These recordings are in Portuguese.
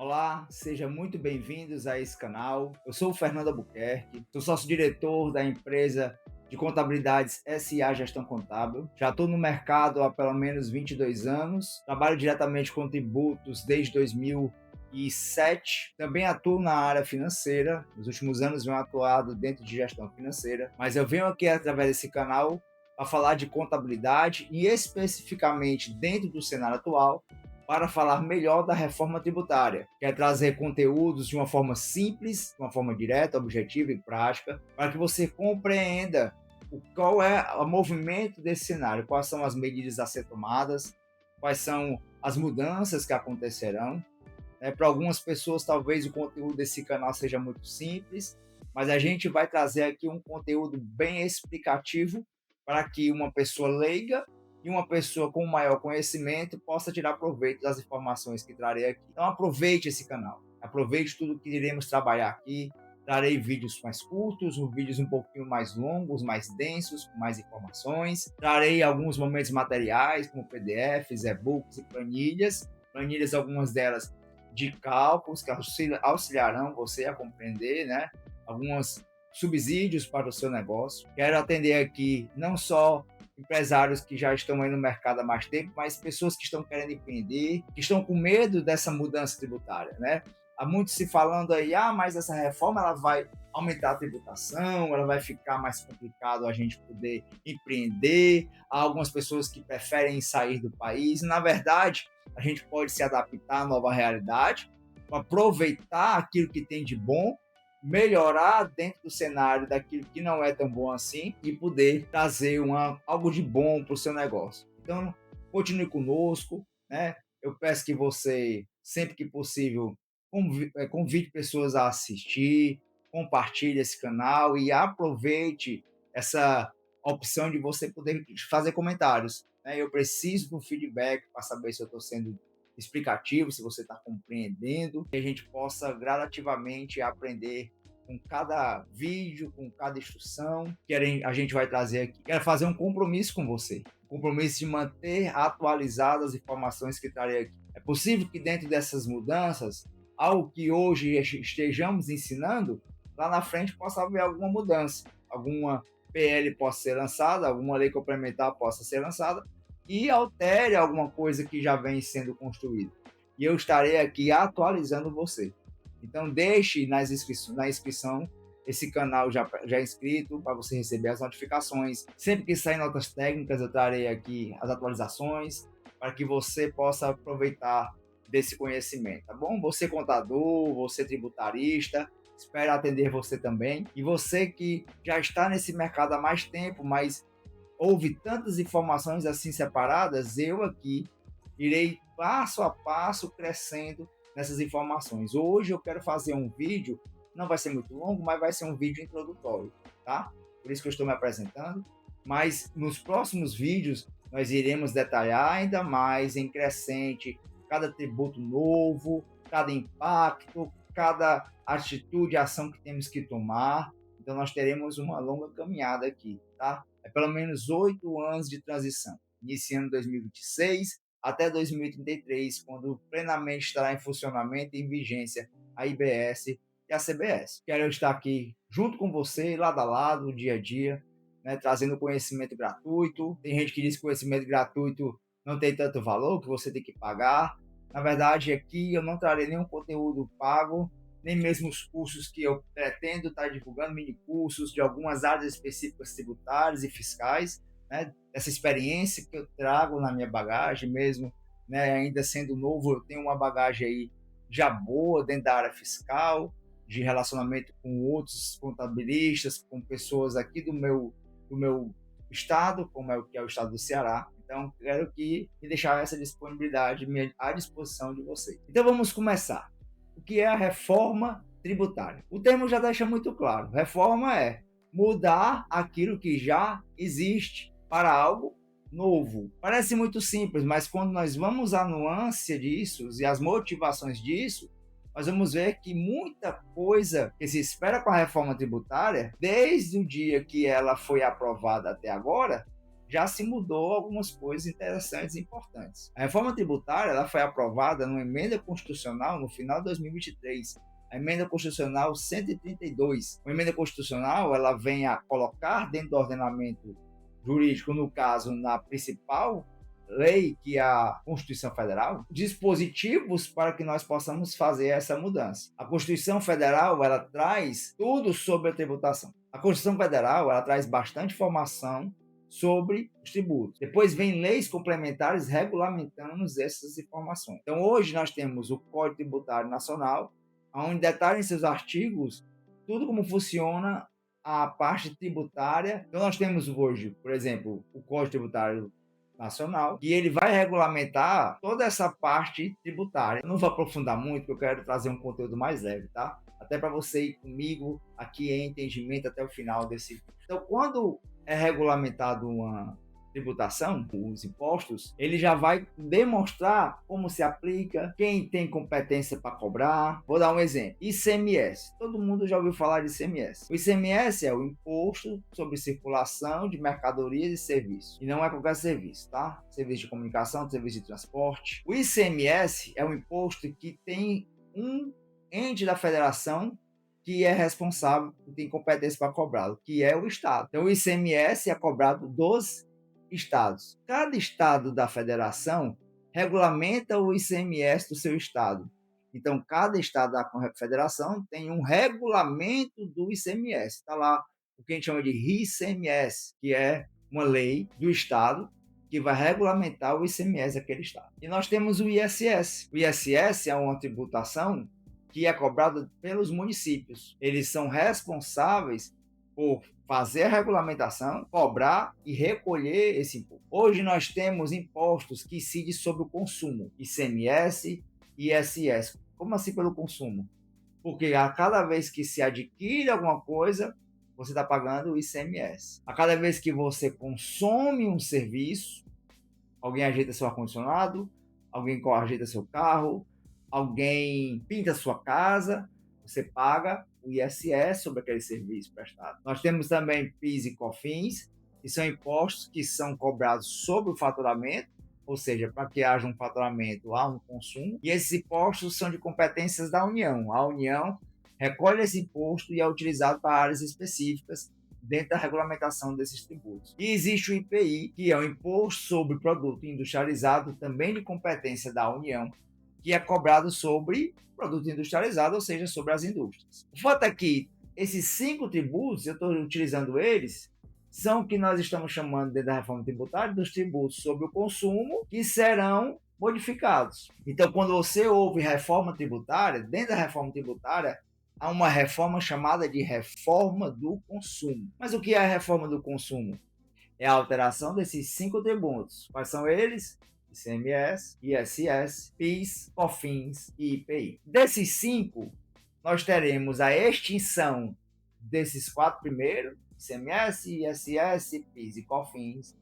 Olá, sejam muito bem-vindos a esse canal. Eu sou o Fernando Albuquerque, sou sócio-diretor da empresa de contabilidades SA Gestão Contábil. Já estou no mercado há pelo menos 22 anos, trabalho diretamente com tributos desde 2007. Também atuo na área financeira, nos últimos anos venho atuado dentro de gestão financeira, mas eu venho aqui através desse canal para falar de contabilidade e especificamente dentro do cenário atual, para falar melhor da reforma tributária, que é trazer conteúdos de uma forma simples, de uma forma direta, objetiva e prática, para que você compreenda qual é o movimento desse cenário, quais são as medidas a ser tomadas, quais são as mudanças que acontecerão. Para algumas pessoas, talvez o conteúdo desse canal seja muito simples, mas a gente vai trazer aqui um conteúdo bem explicativo para que uma pessoa leiga e uma pessoa com maior conhecimento possa tirar proveito das informações que trarei aqui. Então aproveite esse canal, aproveite tudo que iremos trabalhar aqui. Trarei vídeos mais curtos, vídeos um pouquinho mais longos, mais densos, com mais informações. Trarei alguns momentos materiais, como PDFs, e-books e planilhas. Planilhas, algumas delas de cálculos que auxiliarão você a compreender, né? Alguns subsídios para o seu negócio. Quero atender aqui não só empresários que já estão aí no mercado há mais tempo, mas pessoas que estão querendo empreender, que estão com medo dessa mudança tributária, né? Há muito se falando aí, mas essa reforma ela vai aumentar a tributação, ela vai ficar mais complicado a gente poder empreender. Há algumas pessoas que preferem sair do país. Na verdade, a gente pode se adaptar à nova realidade, aproveitar aquilo que tem de bom, melhorar dentro do cenário daquilo que não é tão bom assim e poder trazer algo de bom para o seu negócio. Então, continue conosco, né? Eu peço que você, sempre que possível, convide pessoas a assistir, compartilhe esse canal e aproveite essa opção de você poder fazer comentários. Eu preciso do feedback para saber se eu estou sendo explicativo, se você está compreendendo, que a gente possa gradativamente aprender com cada vídeo, com cada instrução que a gente vai trazer aqui. Quero fazer um compromisso com você, um compromisso de manter atualizadas as informações que trarei aqui. É possível que dentro dessas mudanças, algo que hoje estejamos ensinando, lá na frente possa haver alguma mudança, alguma PL possa ser lançada, alguma lei complementar possa ser lançada, e altere alguma coisa que já vem sendo construída. E eu estarei aqui atualizando você. Então, deixe na inscrição esse canal já inscrito para você receber as notificações. Sempre que sair notas técnicas, eu trarei aqui as atualizações para que você possa aproveitar desse conhecimento, tá bom? Você contador, você tributarista, espero atender você também. E você que já está nesse mercado há mais tempo, mas houve tantas informações assim separadas, eu aqui irei passo a passo crescendo nessas informações. Hoje eu quero fazer um vídeo, não vai ser muito longo, mas vai ser um vídeo introdutório, tá? Por isso que eu estou me apresentando. Mas nos próximos vídeos nós iremos detalhar ainda mais em crescente cada tributo novo, cada impacto, cada atitude, ação que temos que tomar. Então nós teremos uma longa caminhada aqui, tá? É pelo menos 8 anos de transição, iniciando em 2026 até 2033, quando plenamente estará em funcionamento e em vigência a IBS e a CBS. Quero estar aqui junto com você, lado a lado, dia a dia, né, trazendo conhecimento gratuito. Tem gente que diz que conhecimento gratuito não tem tanto valor, que você tem que pagar. Na verdade, aqui eu não trarei nenhum conteúdo pago, nem mesmo os cursos que eu pretendo estar divulgando, mini cursos de algumas áreas específicas tributárias e fiscais, né? Essa experiência que eu trago na minha bagagem mesmo, né? Ainda sendo novo, eu tenho uma bagagem aí já boa dentro da área fiscal, de relacionamento com outros contabilistas, com pessoas aqui do meu estado, como é o que é o estado do Ceará. Então, quero deixar essa disponibilidade à disposição de vocês. Então, vamos começar. O que é a reforma tributária? O termo já deixa muito claro. Reforma é mudar aquilo que já existe para algo novo. Parece muito simples, mas quando nós vamos à nuance disso e as motivações disso, nós vamos ver que muita coisa que se espera com a reforma tributária, desde o dia que ela foi aprovada até agora, já se mudou algumas coisas interessantes e importantes. A reforma tributária ela foi aprovada numa emenda constitucional no final de 2023, a emenda constitucional 132. A emenda constitucional ela vem a colocar dentro do ordenamento jurídico, no caso, na principal lei, que é a Constituição Federal, dispositivos para que nós possamos fazer essa mudança. A Constituição Federal ela traz tudo sobre a tributação. A Constituição Federal ela traz bastante informação sobre os tributos. Depois vem leis complementares regulamentando essas informações. Então hoje nós temos o Código Tributário Nacional, onde detalha em seus artigos tudo como funciona a parte tributária. Então nós temos hoje, por exemplo, o Código Tributário Nacional, e ele vai regulamentar toda essa parte tributária. Eu não vou aprofundar muito, porque eu quero trazer um conteúdo mais leve, tá? Até para você ir comigo aqui em entendimento até o final desse. Então, quando é regulamentado uma tributação, os impostos, ele já vai demonstrar como se aplica, quem tem competência para cobrar. Vou dar um exemplo. ICMS. Todo mundo já ouviu falar de ICMS. O ICMS é o Imposto sobre Circulação de Mercadorias e Serviços. E não é qualquer serviço, tá? Serviço de comunicação, serviço de transporte. O ICMS é um imposto que tem um ente da federação que é responsável, tem competência para cobrá-lo, que é o Estado. Então, o ICMS é cobrado dos estados. Cada estado da federação regulamenta o ICMS do seu estado. Então, cada estado da federação tem um regulamento do ICMS. Está lá o que a gente chama de ICMS, que é uma lei do estado que vai regulamentar o ICMS daquele estado. E nós temos o ISS. O ISS é uma tributação que é cobrada pelos municípios. Eles são responsáveis por fazer a regulamentação, cobrar e recolher esse imposto. Hoje nós temos impostos que incidem sobre o consumo, ICMS e ISS. Como assim pelo consumo? Porque a cada vez que se adquire alguma coisa, você está pagando o ICMS. A cada vez que você consome um serviço, alguém ajeita seu ar-condicionado, alguém ajeita seu carro, alguém pinta sua casa, você paga o ISS sobre aquele serviço prestado. Nós temos também PIS e COFINS, que são impostos que são cobrados sobre o faturamento, ou seja, para que haja um faturamento, há um consumo, e esses impostos são de competências da União. A União recolhe esse imposto e é utilizado para áreas específicas dentro da regulamentação desses tributos. E existe o IPI, que é o Imposto sobre Produto Industrializado, também de competência da União, que é cobrado sobre produto industrializado, ou seja, sobre as indústrias. O fato é que esses 5 tributos, eu estou utilizando eles, são o que nós estamos chamando dentro da reforma tributária dos tributos sobre o consumo, que serão modificados. Então, quando você ouve reforma tributária, dentro da reforma tributária, há uma reforma chamada de reforma do consumo. Mas o que é a reforma do consumo? É a alteração desses 5 tributos. Quais são eles? ICMS, ISS, PIS, COFINS e IPI. Desses 5, nós teremos a extinção desses 4 primeiros, ICMS, ISS, PIS e COFINS.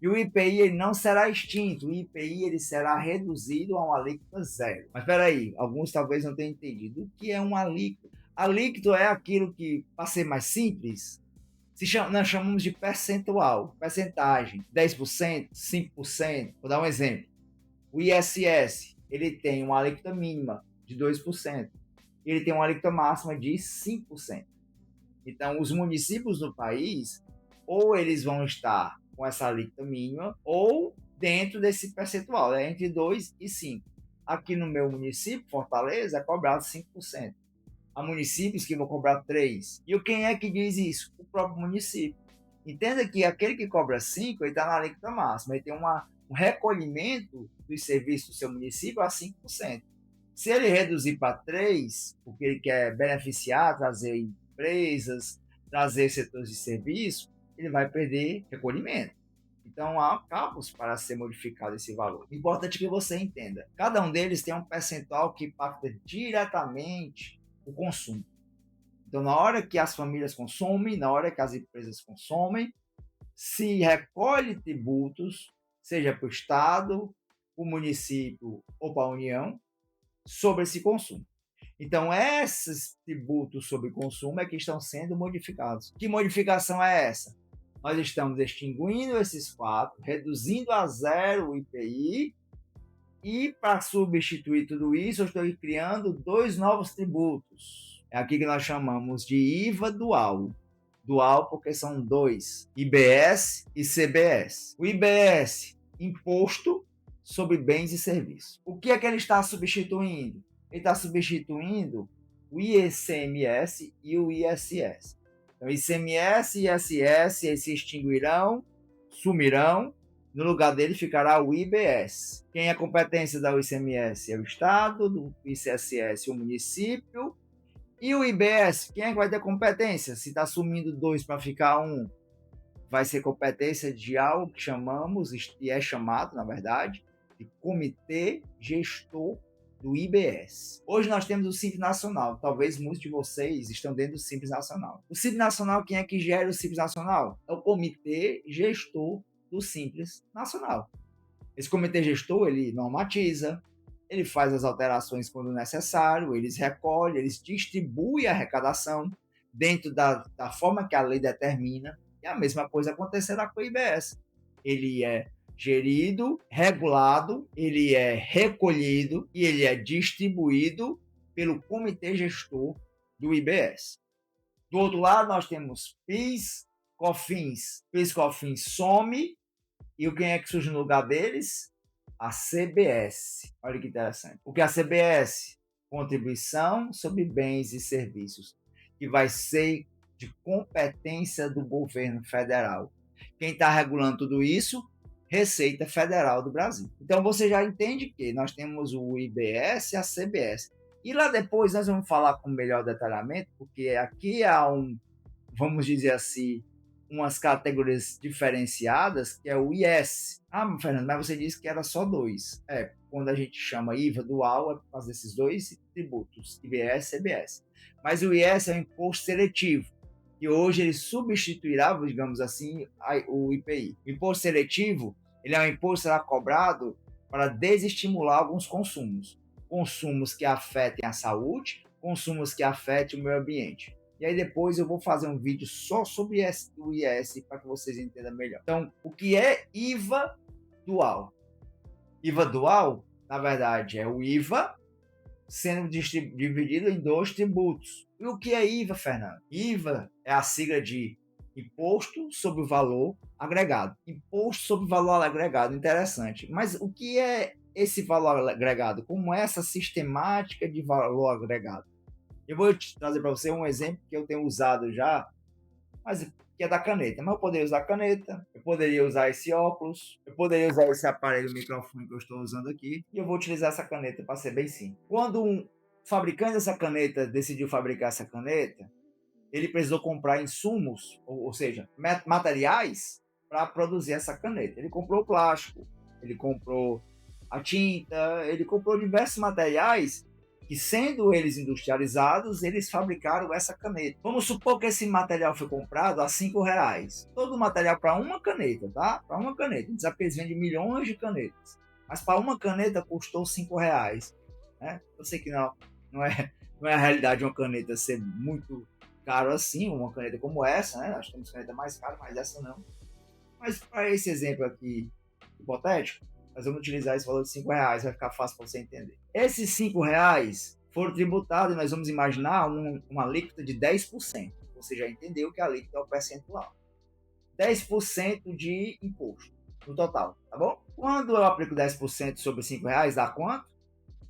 E o IPI ele não será extinto, o IPI ele será reduzido a uma alíquota zero. Mas espera aí, alguns talvez não tenham entendido. O que é um alíquota? Alíquota é aquilo que, para ser mais simples, nós chamamos de percentual, percentagem, 10%, 5%. Vou dar um exemplo. O ISS, ele tem uma alíquota mínima de 2%. Ele tem uma alíquota máxima de 5%. Então, os municípios do país, ou eles vão estar com essa alíquota mínima, ou dentro desse percentual, entre 2% e 5%. Aqui no meu município, Fortaleza, é cobrado 5%. Há municípios que vão cobrar 3%. E quem é que diz isso? O próprio município. Entenda que aquele que cobra 5%, ele está na alíquota máxima. Ele tem um recolhimento dos serviços do seu município a 5%. Se ele reduzir para 3%, porque ele quer beneficiar, trazer empresas, trazer setores de serviço, ele vai perder recolhimento. Então, há campos para ser modificado esse valor. Importante que você entenda. Cada um deles tem um percentual que impacta diretamente o consumo. Então, na hora que as famílias consomem, na hora que as empresas consomem, se recolhe tributos, seja para o Estado, para o município ou para a União, sobre esse consumo. Então, esses tributos sobre consumo é que estão sendo modificados. Que modificação é essa? Nós estamos extinguindo esses 4, reduzindo a zero o IPI, e para substituir tudo isso, eu estou criando 2 novos tributos. É aqui que nós chamamos de IVA dual. Dual porque são 2, IBS e CBS. O IBS, Imposto sobre Bens e Serviços. O que é que ele está substituindo? Ele está substituindo o ICMS e o ISS. Então, ICMS e ISS eles se extinguirão, sumirão. No lugar dele ficará o IBS. Quem é a competência da ICMS é o Estado, do ICSS o município, e o IBS, quem é que vai ter competência? Se está sumindo 2 para ficar 1, vai ser competência de algo que chamamos, e é chamado, na verdade, de Comitê Gestor do IBS. Hoje nós temos o Simples Nacional. Talvez muitos de vocês estão dentro do Simples Nacional. O Simples Nacional, quem é que gera o Simples Nacional? É o Comitê Gestor do Simples Nacional. Esse comitê gestor, ele normatiza, ele faz as alterações quando necessário, eles recolhem, eles distribuem a arrecadação dentro da forma que a lei determina, e a mesma coisa acontecerá com o IBS. Ele é gerido, regulado, ele é recolhido e ele é distribuído pelo comitê gestor do IBS. Do outro lado, nós temos PIS, COFINS. PIS, COFINS some, e quem é que surge no lugar deles? A CBS. Olha que interessante. O que é a CBS? Contribuição sobre Bens e Serviços, que vai ser de competência do governo federal. Quem está regulando tudo isso? Receita Federal do Brasil. Então você já entende que nós temos o IBS e a CBS. E lá depois nós vamos falar com melhor detalhamento, porque aqui há vamos dizer assim, umas categorias diferenciadas, que é o IS. Ah, Fernando, mas você disse que era só 2. Quando a gente chama IVA dual, é por causa desses 2 tributos, IBS e CBS. Mas o IS é um imposto seletivo, e hoje ele substituirá, digamos assim, o IPI. O imposto seletivo, ele é um imposto que será cobrado para desestimular alguns consumos. Consumos que afetem a saúde, consumos que afetem o meio ambiente. E aí depois eu vou fazer um vídeo só sobre o IS para que vocês entendam melhor. Então, o que é IVA dual? IVA dual, na verdade, é o IVA sendo dividido em 2 tributos. E o que é IVA, Fernando? IVA é a sigla de Imposto sobre o Valor Agregado. Imposto sobre o Valor Agregado, interessante. Mas o que é esse valor agregado? Como é essa sistemática de valor agregado? Eu vou te trazer para você um exemplo que eu tenho usado já, mas que é da caneta. Mas eu poderia usar a caneta, eu poderia usar esse óculos, eu poderia usar esse aparelho microfone que eu estou usando aqui, e eu vou utilizar essa caneta para ser bem simples. Quando um fabricante dessa caneta decidiu fabricar essa caneta, ele precisou comprar insumos, ou seja, materiais, para produzir essa caneta. Ele comprou plástico, ele comprou a tinta, ele comprou diversos materiais que, sendo eles industrializados, eles fabricaram essa caneta. Vamos supor que esse material foi comprado a R$5. Todo o material para uma caneta, tá? Para uma caneta. A gente sabe que eles vendem milhões de canetas. Mas para uma caneta custou R$5. Né? Eu sei que não é a realidade de uma caneta ser muito caro assim, uma caneta como essa, né? Nós temos caneta mais cara, mas essa não. Mas para esse exemplo aqui, hipotético, nós vamos utilizar esse valor de R$5, vai ficar fácil para você entender. Esses R$5 foram tributados e nós vamos imaginar uma alíquota de 10%. Você já entendeu que a alíquota é o percentual. 10% de imposto no total, tá bom? Quando eu aplico 10% sobre R$5, dá quanto?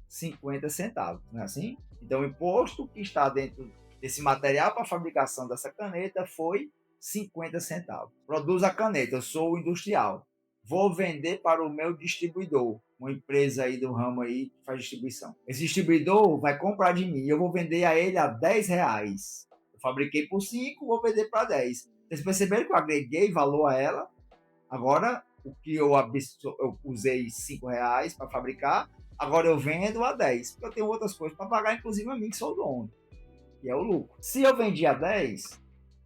50 centavos, não é assim? Então o imposto que está dentro desse material para a fabricação dessa caneta foi 50 centavos. Produz a caneta, eu sou o industrial. Vou vender para o meu distribuidor, uma empresa aí do ramo aí que faz distribuição. Esse distribuidor vai comprar de mim e eu vou vender a ele a R$10. Eu fabriquei por 5, vou vender para 10. Vocês perceberam que eu agreguei valor a ela? Agora, o que eu usei R$5 para fabricar, agora eu vendo a 10, porque eu tenho outras coisas para pagar, inclusive a mim que sou o dono, que é o lucro. Se eu vendi a 10,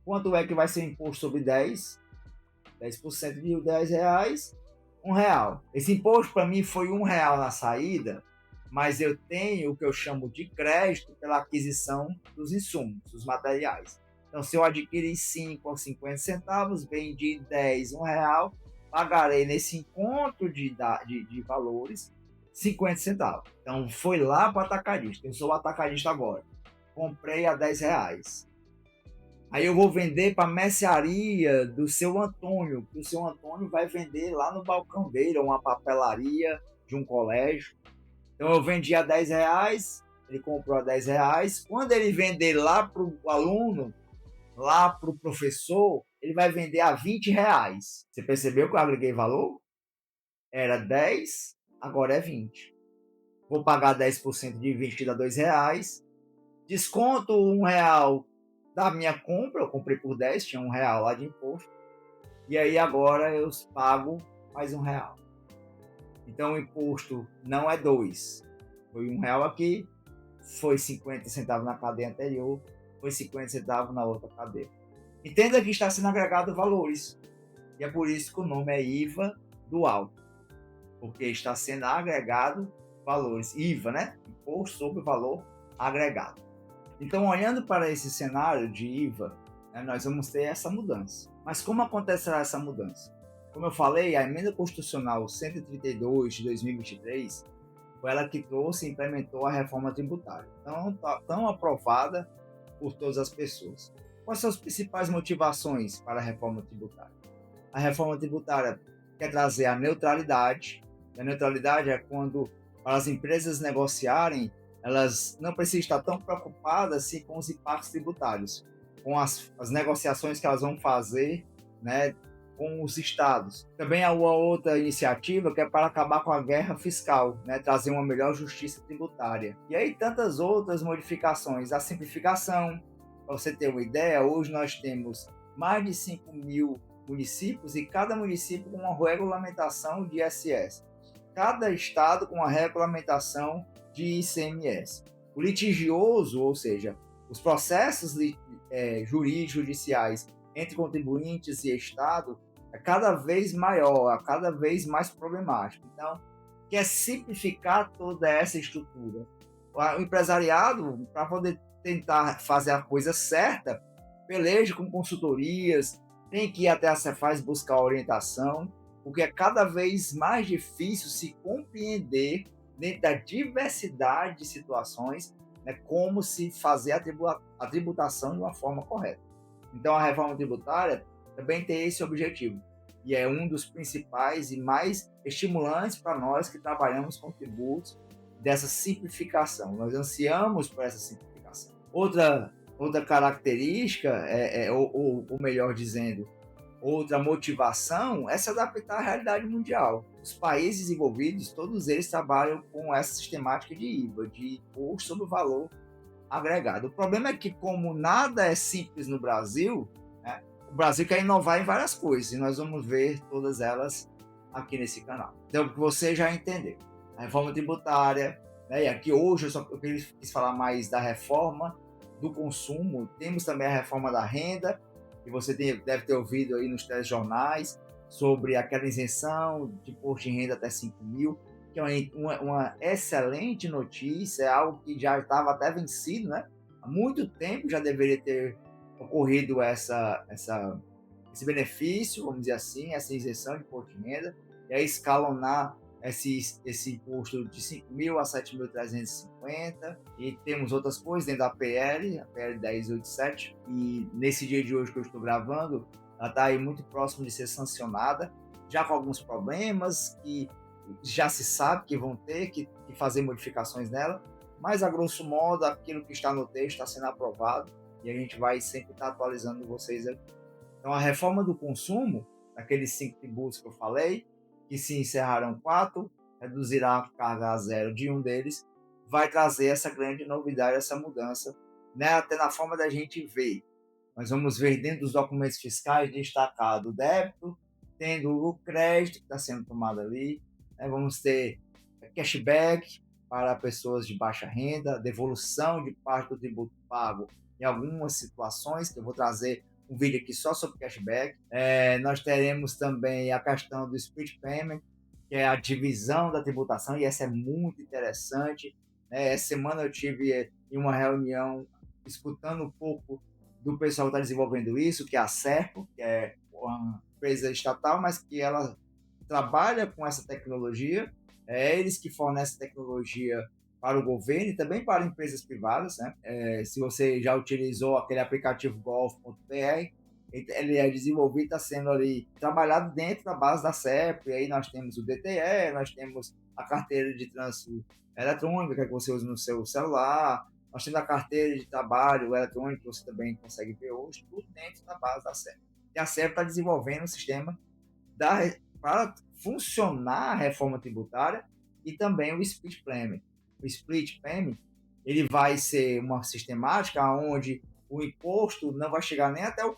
quanto é que vai ser imposto sobre 10? 10% de R$10, R$1. Esse imposto para mim foi R$1 na saída, mas eu tenho o que eu chamo de crédito pela aquisição dos insumos, dos materiais. Então, se eu adquirir 5 ou 50 centavos, vendi 10, R$ 1, pagarei nesse encontro de valores 50 centavos. Então, foi lá para o atacadista. Eu sou o atacadista agora. Comprei a R$ 10. Aí eu vou vender para a mercearia do seu Antônio, que o seu Antônio vai vender lá no balcão dele, ou uma papelaria de um colégio. Então eu vendi a R$ 10, ele comprou a R$ 10. Quando ele vender lá para o aluno, lá para o professor, ele vai vender a R$ 20. Você percebeu que eu agreguei valor? Era 10, agora é 20. Vou pagar 10% de 20, dá R$ 2. Desconto R$ 1 da minha compra, eu comprei por 10, tinha R$ 1 lá de imposto. E aí agora eu pago mais R$ 1. Então o imposto não é 2. Foi R$ 1 aqui, foi 50 centavos na cadeia anterior, foi 50 centavos na outra cadeia. Entenda que está sendo agregado valores. E é por isso que o nome é IVA dual. Porque está sendo agregado valores. IVA, né? Imposto sobre Valor Agregado. Então, olhando para esse cenário de IVA, nós vamos ter essa mudança. Mas como acontecerá essa mudança? Como eu falei, a Emenda Constitucional 132 de 2023 foi ela que trouxe e implementou a reforma tributária. Então, está tão aprovada por todas as pessoas. Quais são as principais motivações para a reforma tributária? A reforma tributária quer trazer a neutralidade. E a neutralidade é quando, para as empresas negociarem, elas não precisam estar tão preocupadas assim, com os impactos tributários, com as negociações que elas vão fazer, né, com os estados. Também há uma outra iniciativa que é para acabar com a guerra fiscal, né, trazer uma melhor justiça tributária. E aí tantas outras modificações, a simplificação. Para você ter uma ideia, hoje nós temos mais de 5.000 municípios e cada município com uma regulamentação de ISS. Cada estado com uma regulamentação de ICMS. O litigioso, ou seja, os processos jurídicos judiciais entre contribuintes e Estado é cada vez maior, é cada vez mais problemático. Então, quer simplificar toda essa estrutura. O empresariado, para poder tentar fazer a coisa certa, peleja com consultorias, tem que ir até a Cefaz buscar orientação, porque é cada vez mais difícil se compreender, dentro da diversidade de situações, né, como se fazer a tributação de uma forma correta. Então, a reforma tributária também tem esse objetivo, e é um dos principais e mais estimulantes para nós que trabalhamos com tributos, dessa simplificação. Nós ansiamos por essa simplificação. Outra característica, ou melhor dizendo, outra motivação é se adaptar à realidade mundial. Os países envolvidos, todos eles trabalham com essa sistemática de IVA, de imposto sobre o valor agregado. O problema é que, como nada é simples no Brasil, né, o Brasil quer inovar em várias coisas, e nós vamos ver todas elas aqui nesse canal. Então, você já entendeu. A reforma tributária, né, e aqui hoje eu quis falar mais da reforma do consumo. Temos também a reforma da renda, que você deve ter ouvido aí nos telejornais, sobre aquela isenção de imposto de renda até 5.000, que é uma excelente notícia, é algo que já estava até vencido, né? Há muito tempo já deveria ter ocorrido esse benefício, vamos dizer assim, essa isenção de imposto de renda, e aí escalonar esse imposto de 5.000 a 7.350, e temos outras coisas dentro da PL, a PL 1087, e nesse dia de hoje que eu estou gravando, ela está aí muito próximo de ser sancionada, já com alguns problemas que já se sabe que vão ter que fazer modificações nela, mas a grosso modo aquilo que está no texto está sendo aprovado e a gente vai sempre estar atualizando vocês aqui. Então a reforma do consumo, aqueles 5 tributos que eu falei, que se encerraram 4, reduzirá a carga a zero de um deles, vai trazer essa grande novidade, essa mudança, né? Até na forma da gente ver. Nós vamos ver dentro dos documentos fiscais destacado o débito, tendo o crédito que está sendo tomado ali, né? Vamos ter cashback para pessoas de baixa renda, devolução de parte do tributo pago em algumas situações, que eu vou trazer um vídeo aqui só sobre cashback. Nós teremos também a questão do split payment, que é a divisão da tributação, e essa é muito interessante. Essa semana eu tive em uma reunião escutando um pouco do pessoal que está desenvolvendo isso, que é a Serpo, que é uma empresa estatal, mas que ela trabalha com essa tecnologia. É eles que fornecem tecnologia para o governo e também para empresas privadas, né? Se você já utilizou aquele aplicativo golf.br, ele é desenvolvido, está sendo ali trabalhado dentro da base da CEP, e aí nós temos o DTE, nós temos a carteira de trânsito eletrônica que você usa no seu celular, nós temos a carteira de trabalho eletrônico que você também consegue ver hoje, tudo dentro da base da CEP. E a CEP está desenvolvendo um sistema para funcionar a reforma tributária e também o split payment. O split payment ele vai ser uma sistemática onde o imposto não vai chegar nem até o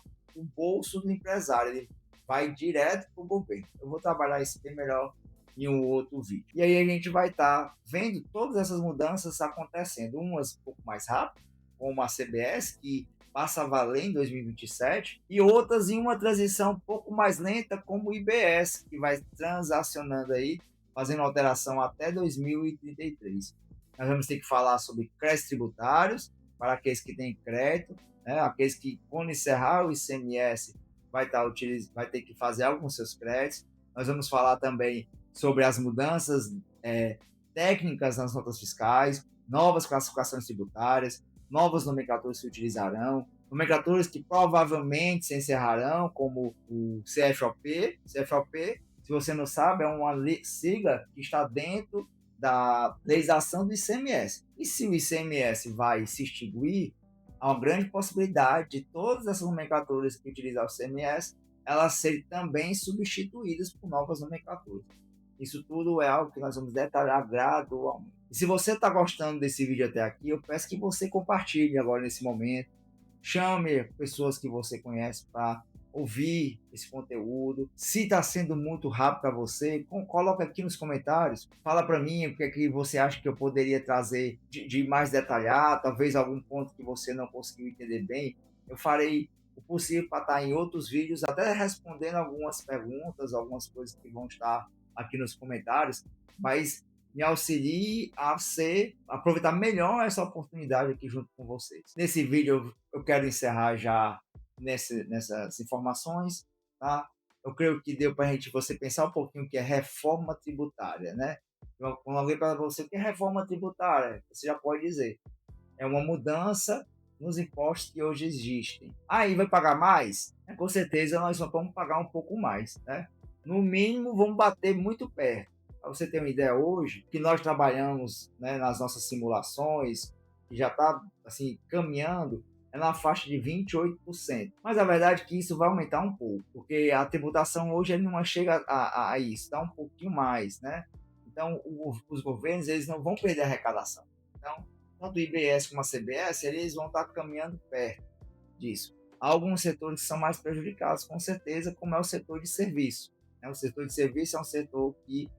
bolso do empresário, ele vai direto para o governo. Eu vou trabalhar isso bem melhor em um outro vídeo. E aí a gente vai estar vendo todas essas mudanças acontecendo, umas um pouco mais rápido, como a CBS, que passa a valer em 2027, e outras em uma transição um pouco mais lenta, como o IBS, que vai transacionando aí, fazendo alteração até 2033. Nós vamos ter que falar sobre créditos tributários, para aqueles que têm crédito, né? Aqueles que, quando encerrar o ICMS, vai ter que fazer algo com seus créditos. Nós vamos falar também sobre as mudanças técnicas nas notas fiscais, novas classificações tributárias, novas nomenclaturas se utilizarão, nomenclaturas que provavelmente se encerrarão, como o CFOP. CFOP, se você não sabe, é uma sigla que está dentro da legislação do ICMS. E se o ICMS vai se extinguir, há uma grande possibilidade de todas essas nomenclaturas que utilizam o ICMS, elas serem também substituídas por novas nomenclaturas. Isso tudo é algo que nós vamos detalhar gradualmente. E se você está gostando desse vídeo até aqui, eu peço que você compartilhe agora nesse momento. Chame pessoas que você conhece para ouvir esse conteúdo. Se está sendo muito rápido para você, coloca aqui nos comentários. Fala para mim o que é que você acha que eu poderia trazer de mais detalhado, talvez algum ponto que você não conseguiu entender bem. Eu farei o possível para estar em outros vídeos, até respondendo algumas perguntas, algumas coisas que vão estar aqui nos comentários, mas me auxilie a aproveitar melhor essa oportunidade aqui junto com vocês. Nesse vídeo eu quero encerrar já nessas informações, tá? Eu creio que deu para você pensar um pouquinho o que é reforma tributária, né? Quando alguém para você o que é reforma tributária, você já pode dizer, é uma mudança nos impostos que hoje existem. Aí vai pagar mais? Com certeza nós vamos pagar um pouco mais, né? No mínimo, vamos bater muito perto. Para você ter uma ideia hoje, que nós trabalhamos, né, nas nossas simulações, que já está assim, caminhando, é na faixa de 28%. Mas a verdade é que isso vai aumentar um pouco, porque a tributação hoje não chega a isso, está um pouquinho mais, né? Então, os governos eles não vão perder a arrecadação. Então, tanto o IBS como a CBS, eles vão estar caminhando perto disso. Há alguns setores que são mais prejudicados, com certeza, como é o setor de serviço. O setor de serviço é um setor que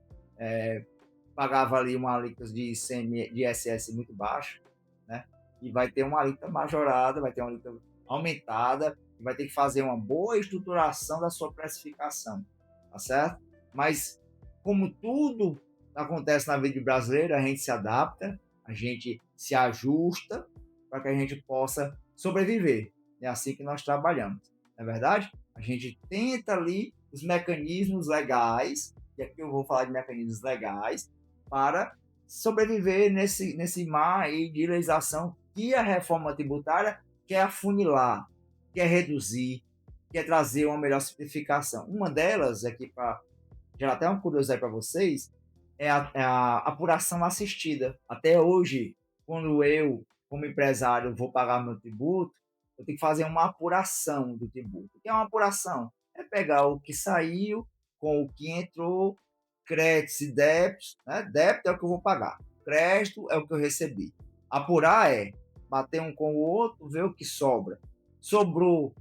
pagava ali uma alíquota de ISS muito baixa, né? E vai ter uma alíquota majorada, vai ter uma alíquota aumentada, e vai ter que fazer uma boa estruturação da sua precificação, tá certo? Mas, como tudo acontece na vida brasileira, a gente se adapta, a gente se ajusta para que a gente possa sobreviver. É assim que nós trabalhamos, não é verdade? A gente tenta ali os mecanismos legais, e aqui eu vou falar de mecanismos legais, para sobreviver nesse mar aí de legislação que a reforma tributária quer afunilar, quer reduzir, quer trazer uma melhor simplificação. Uma delas, aqui para gerar até uma curiosidade para vocês, é a apuração assistida. Até hoje, quando eu, como empresário, vou pagar meu tributo, eu tenho que fazer uma apuração do tributo. O que é uma apuração? É pegar o que saiu com o que entrou, créditos e débitos. Né? Débito é o que eu vou pagar, crédito é o que eu recebi. Apurar é bater um com o outro, ver o que sobra. Sobrou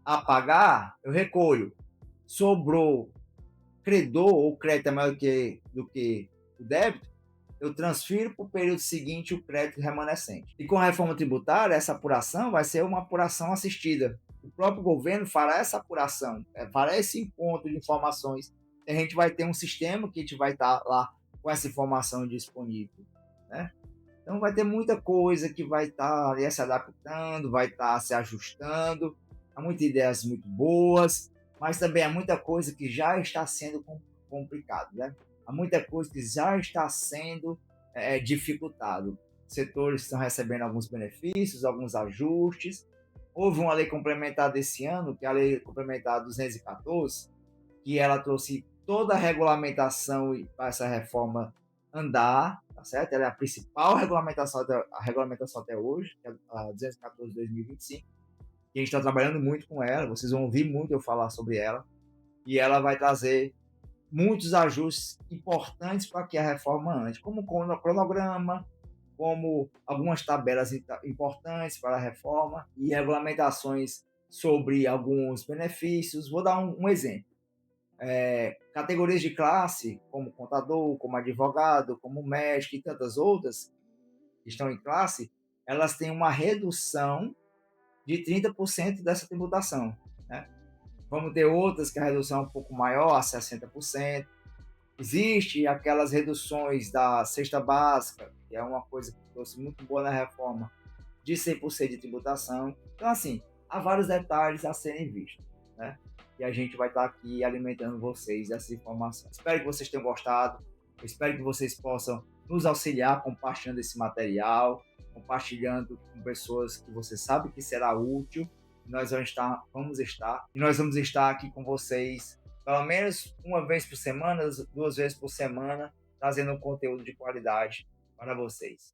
a pagar, eu recolho. Sobrou credor ou crédito é maior do que o débito, eu transfiro para o período seguinte o crédito remanescente. E com a reforma tributária, essa apuração vai ser uma apuração assistida. O próprio governo fará essa apuração, fará esse encontro de informações. A gente vai ter um sistema que a gente vai estar lá com essa informação disponível, né? Então vai ter muita coisa que vai estar ali se adaptando, vai estar se ajustando. Há muitas ideias muito boas, mas também há muita coisa que já está sendo complicado, né? Há muita coisa que já está sendo dificultado. Setores estão recebendo alguns benefícios, alguns ajustes. Houve uma lei complementar desse ano, que é a Lei Complementar 214, que ela trouxe toda a regulamentação para essa reforma andar, tá certo? Ela é a principal regulamentação até hoje, que é a 214 de 2025, e a gente está trabalhando muito com ela, vocês vão ouvir muito eu falar sobre ela, e ela vai trazer muitos ajustes importantes para que a reforma ande, como o cronograma, como algumas tabelas importantes para a reforma e regulamentações sobre alguns benefícios. Vou dar um exemplo. Categorias de classe, como contador, como advogado, como médico e tantas outras que estão em classe, elas têm uma redução de 30% dessa tributação, né? Vamos ter outras que a redução é um pouco maior, a 60%. Existe aquelas reduções da cesta básica, que é uma coisa que trouxe muito boa na reforma, de 100% de tributação. Então, assim, há vários detalhes a serem vistos, né? E a gente vai estar aqui alimentando vocês essas informações. Espero que vocês tenham gostado. Eu espero que vocês possam nos auxiliar compartilhando esse material, compartilhando com pessoas que você sabe que será útil. E nós vamos estar aqui com vocês pelo menos uma vez por semana, 2 vezes por semana, trazendo um conteúdo de qualidade para vocês.